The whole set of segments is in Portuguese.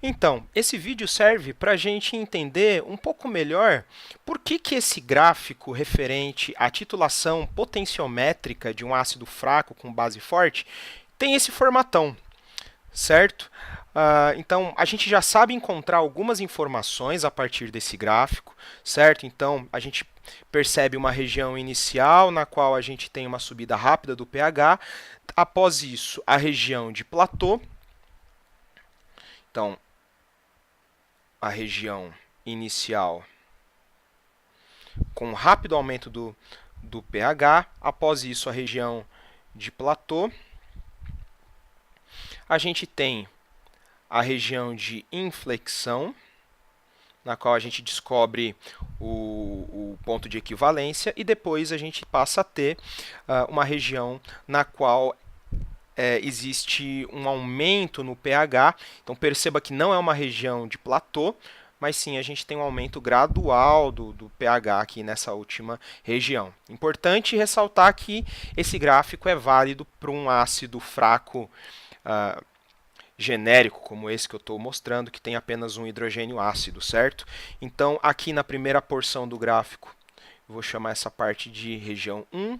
Então, esse vídeo serve para a gente entender um pouco melhor por que esse gráfico referente à titulação potenciométrica de um ácido fraco com base forte tem esse formatão, certo? Então, a gente já sabe encontrar algumas informações a partir desse gráfico, certo? Então, a gente percebe uma região inicial na qual a gente tem uma subida rápida do pH. Após isso, a região de platô. Então, a região inicial com um rápido aumento do pH. Após isso, a região de platô. A gente tem a região de inflexão, na qual a gente descobre o ponto de equivalência, e depois a gente passa a ter uma região na qual existe um aumento no pH. Então perceba que não é uma região de platô, mas sim a gente tem um aumento gradual do pH aqui nessa última região. Importante ressaltar que esse gráfico é válido para um ácido fraco genérico, como esse que eu estou mostrando, que tem apenas um hidrogênio ácido, certo? Então, aqui na primeira porção do gráfico, eu vou chamar essa parte de região 1,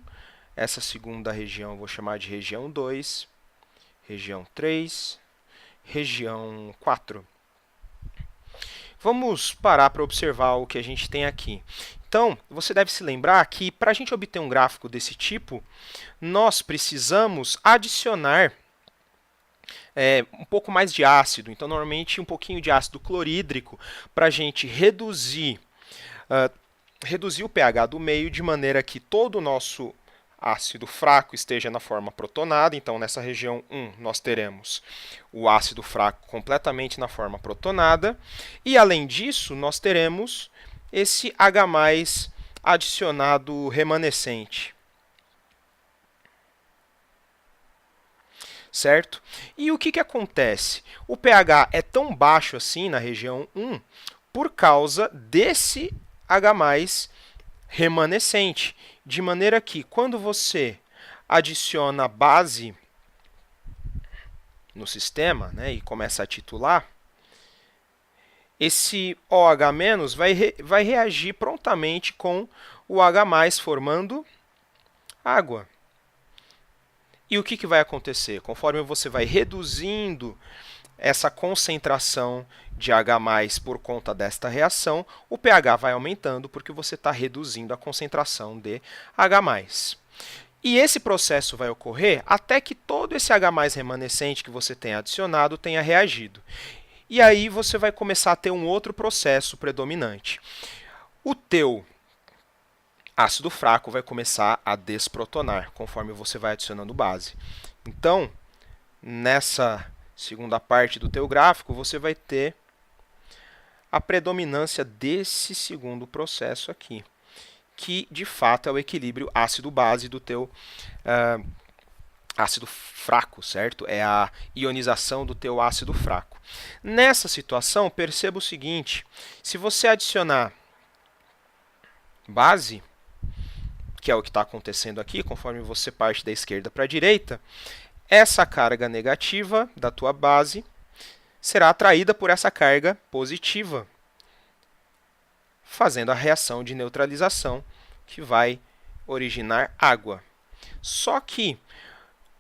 essa segunda região eu vou chamar de região 2, região 3, região 4. Vamos parar para observar o que a gente tem aqui. Então, você deve se lembrar que para a gente obter um gráfico desse tipo, nós precisamos adicionar um pouco mais de ácido. Então, normalmente, um pouquinho de ácido clorídrico para a gente reduzir o pH do meio de maneira que todo o nosso ácido fraco esteja na forma protonada. Então, nessa região 1, nós teremos o ácido fraco completamente na forma protonada. E, além disso, nós teremos esse H+ adicionado remanescente. Certo? E o que acontece? O pH é tão baixo assim na região 1 por causa desse H+ remanescente, de maneira que quando você adiciona base no sistema, né, e começa a titular, esse OH- vai reagir prontamente com o H+, formando água. E o que vai acontecer? Conforme você vai reduzindo essa concentração de H+ por conta desta reação, o pH vai aumentando porque você está reduzindo a concentração de H+. E esse processo vai ocorrer até que todo esse H+ remanescente que você tem adicionado tenha reagido. E aí você vai começar a ter um outro processo predominante. O teu ácido fraco vai começar a desprotonar conforme você vai adicionando base. Então, nessa segunda parte do teu gráfico, você vai ter a predominância desse segundo processo aqui, que de fato é o equilíbrio ácido-base do teu ácido fraco, certo? É a ionização do teu ácido fraco. Nessa situação, perceba o seguinte: se você adicionar base, que é o que está acontecendo aqui, conforme você parte da esquerda para a direita, essa carga negativa da tua base será atraída por essa carga positiva, fazendo a reação de neutralização, que vai originar água. Só que,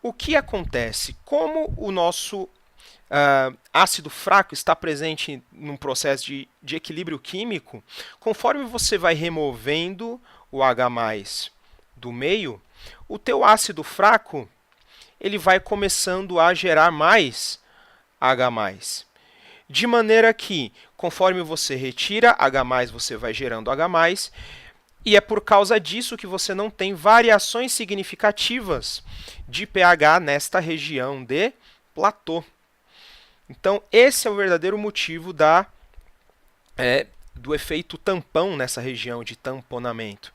o que acontece? Como o nosso ácido fraco está presente num processo de equilíbrio químico, conforme você vai removendo o H+ do meio, o teu ácido fraco ele vai começando a gerar mais H+. De maneira que, conforme você retira H+, você vai gerando H+, e é por causa disso que você não tem variações significativas de pH nesta região de platô. Então, esse é o verdadeiro motivo do efeito tampão nessa região de tamponamento,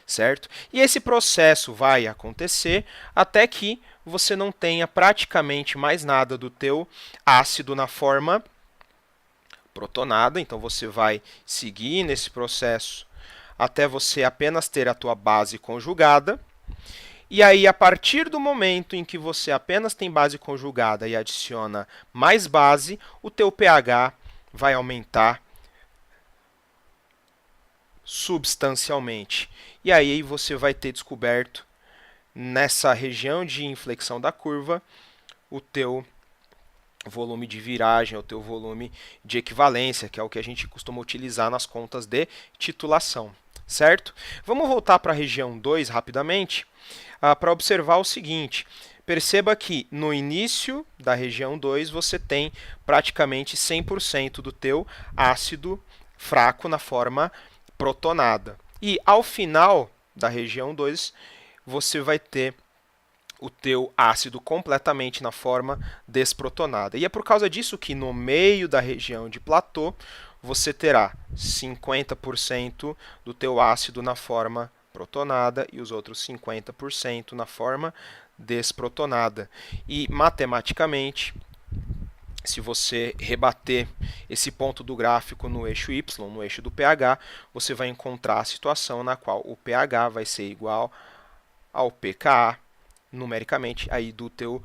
certo? E esse processo vai acontecer até que você não tenha praticamente mais nada do teu ácido na forma protonada. Então, você vai seguir nesse processo até você apenas ter a tua base conjugada. E aí, a partir do momento em que você apenas tem base conjugada e adiciona mais base, o teu pH vai aumentar substancialmente. E aí você vai ter descoberto, nessa região de inflexão da curva, o teu volume de viragem, o teu volume de equivalência, que é o que a gente costuma utilizar nas contas de titulação, certo? Vamos voltar para a região 2 rapidamente, para observar o seguinte. Perceba que no início da região 2 você tem praticamente 100% do teu ácido fraco na forma protonada. E ao final da região 2 você vai ter o teu ácido completamente na forma desprotonada. E é por causa disso que no meio da região de platô você terá 50% do teu ácido na forma protonada e os outros 50% na forma desprotonada. E matematicamente, se você rebater esse ponto do gráfico no eixo y, no eixo do pH, você vai encontrar a situação na qual o pH vai ser igual ao pKa, numericamente, aí do teu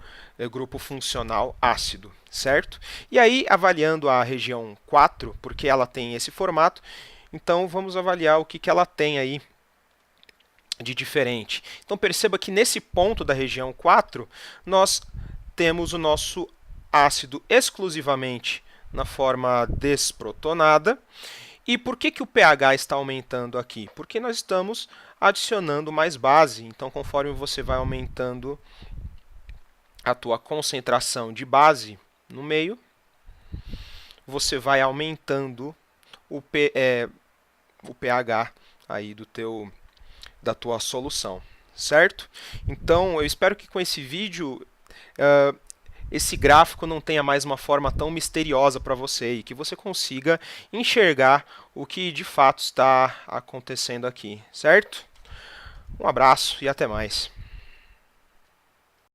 grupo funcional ácido, certo? E aí, avaliando a região 4, porque ela tem esse formato, então vamos avaliar o que ela tem aí de diferente. Então, perceba que nesse ponto da região 4, nós temos o nosso ácido exclusivamente na forma desprotonada. E por que o pH está aumentando aqui? Porque nós estamos adicionando mais base. Então, conforme você vai aumentando a tua concentração de base no meio, você vai aumentando o pH aí da tua solução, certo? Então, eu espero que com esse vídeo esse gráfico não tenha mais uma forma tão misteriosa para você e que você consiga enxergar o que de fato está acontecendo aqui, certo? Um abraço e até mais.